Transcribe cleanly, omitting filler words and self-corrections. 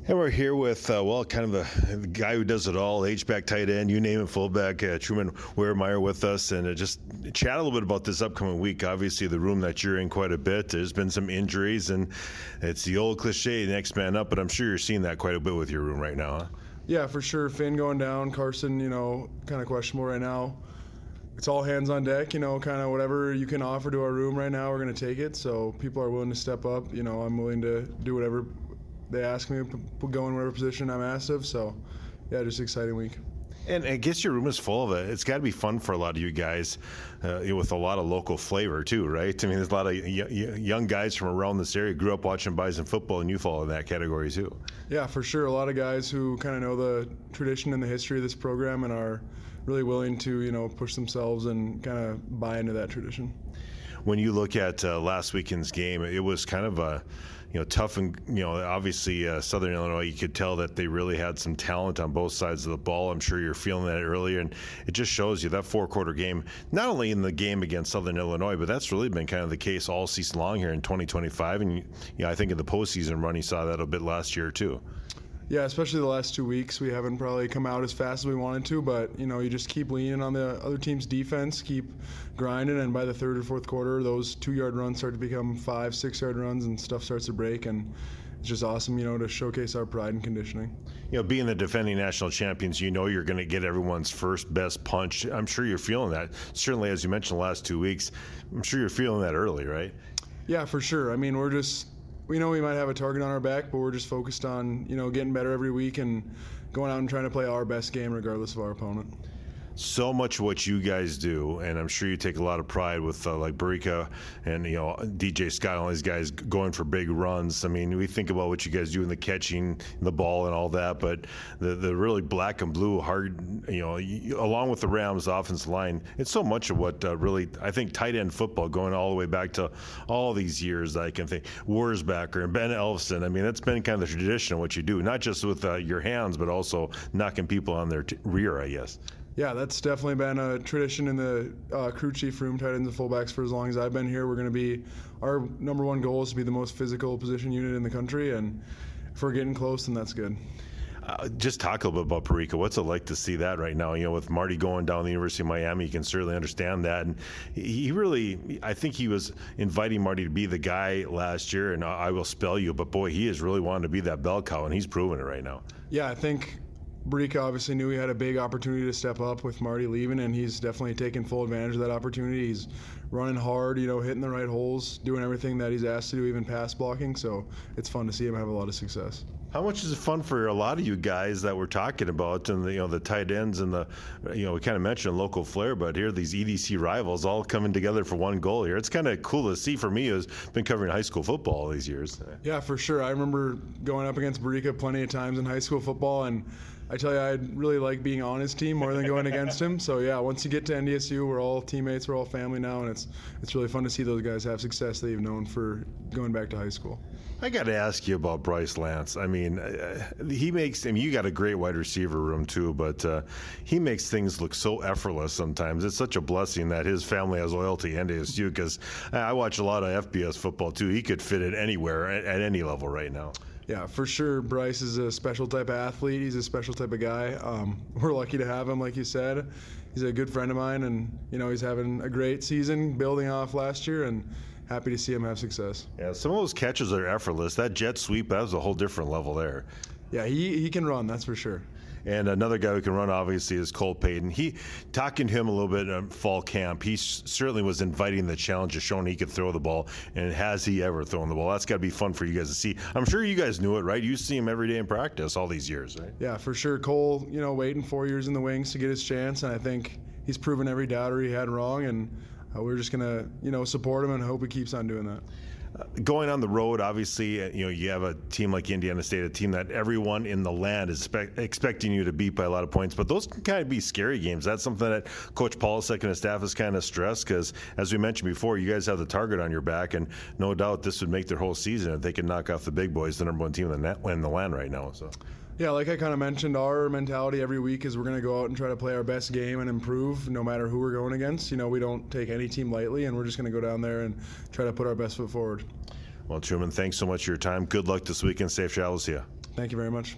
And we're here with, kind of the guy who does it all, H-back, tight end, you name it, fullback, Truman Weremeyer with us, and just chat a little bit about this upcoming week. Obviously, the room that you're in quite a bit, there's been some injuries, and it's the old cliche, next man up, but I'm sure you're seeing that quite a bit with your room right now, huh? Yeah, for sure. Finn going down, Carson, kind of questionable right now. It's all hands on deck, kind of whatever you can offer to our room right now, we're going to take it. So people are willing to step up. I'm willing to do whatever they ask me, go in whatever position I'm asked of. So, yeah, just an exciting week. And I guess your room is full of it. It's got to be fun for a lot of you guys with a lot of local flavor, too, right? I mean, there's a lot of young guys from around this area grew up watching Bison football, and you fall in that category, too. Yeah, for sure. A lot of guys who kind of know the tradition and the history of this program and are really willing to, push themselves and kind of buy into that tradition. When you look at last weekend's game, it was kind of a tough, and obviously Southern Illinois, you could tell that they really had some talent on both sides of the ball. I'm sure you're feeling that earlier, and it just shows you that four-quarter game, not only in the game against Southern Illinois, but that's really been kind of the case all season long here in 2025. And I think in the postseason run, you saw that a bit last year too. Yeah, especially the last 2 weeks, we haven't probably come out as fast as we wanted to, but you just keep leaning on the other team's defense, keep grinding, and by the third or fourth quarter, those 2-yard runs start to become 5-6 yard runs, and stuff starts to break, and it's just awesome, to showcase our pride and conditioning. Being the defending national champions, you're going to get everyone's first best punch. I'm sure you're feeling that. Certainly, as you mentioned the last 2 weeks, I'm sure you're feeling that early, right? Yeah, for sure. I mean, we know we might have a target on our back, but we're just focused on, getting better every week and going out and trying to play our best game regardless of our opponent. So much of what you guys do, and I'm sure you take a lot of pride with like Barika and DJ Scott and all these guys going for big runs. I mean, we think about what you guys do in the catching the ball and all that, but the really black and blue hard, along with the Rams offensive line, it's so much of what really, I think, tight end football going all the way back to all these years. I can think Wurzbacher and Ben Elfson. I mean, that's been kind of the tradition of what you do, not just with your hands, but also knocking people on their rear, I guess. Yeah, that's definitely been a tradition in the crew chief room, tight ends and fullbacks, for as long as I've been here. We're going to be, our number one goal is to be the most physical position unit in the country, and if we're getting close, then that's good. Just talk a little bit about Parika. What's it like to see that right now? With Marty going down to the University of Miami, you can certainly understand that. And he really, I think he was inviting Marty to be the guy last year, and I will spell you, but boy, he is really wanting to be that bell cow, and he's proving it right now. Yeah, I think Barika obviously knew he had a big opportunity to step up with Marty leaving, and he's definitely taken full advantage of that opportunity. He's running hard, hitting the right holes, doing everything that he's asked to do, even pass blocking, so it's fun to see him have a lot of success. How much is it fun for a lot of you guys that we're talking about, and the tight ends and we kind of mentioned local flair, but here these EDC rivals all coming together for one goal here. It's kind of cool to see for me, who's been covering high school football all these years. Yeah, for sure. I remember going up against Barika plenty of times in high school football, and I tell you, I really like being on his team more than going against him. So yeah, once you get to NDSU, we're all teammates, we're all family now, and it's really fun to see those guys have success that you've known for going back to high school. I got to ask you about Bryce Lance. I mean, you got a great wide receiver room too, but he makes things look so effortless sometimes. It's such a blessing that his family has loyalty to NDSU, because I watch a lot of FBS football too. He could fit it anywhere at any level right now. Yeah, for sure. Bryce is a special type of athlete. He's a special type of guy. We're lucky to have him, like you said. He's a good friend of mine, and he's having a great season, building off last year, and happy to see him have success. Yeah, some of those catches are effortless. That jet sweep, that was a whole different level there. Yeah, he can run, that's for sure. And another guy who can run, obviously, is Cole Payton. Talking to him a little bit in fall camp, he certainly was inviting the challenge of showing he could throw the ball. And has he ever thrown the ball? That's got to be fun for you guys to see. I'm sure you guys knew it, right? You see him every day in practice all these years, right? Yeah, for sure. Cole, waiting 4 years in the wings to get his chance, and I think he's proven every doubter he had wrong, and we're just going to, support him and hope he keeps on doing that. Going on the road, obviously, you have a team like Indiana State, a team that everyone in the land is expecting you to beat by a lot of points. But those can kind of be scary games. That's something that Coach Polasek and his staff has kind of stressed, because, as we mentioned before, you guys have the target on your back, and no doubt this would make their whole season if they could knock off the big boys, the number one team in the land right now. So. Yeah, like I kind of mentioned, our mentality every week is we're going to go out and try to play our best game and improve no matter who we're going against. We don't take any team lightly, and we're just going to go down there and try to put our best foot forward. Well, Truman, thanks so much for your time. Good luck this weekend. Safe travels to you. Thank you very much.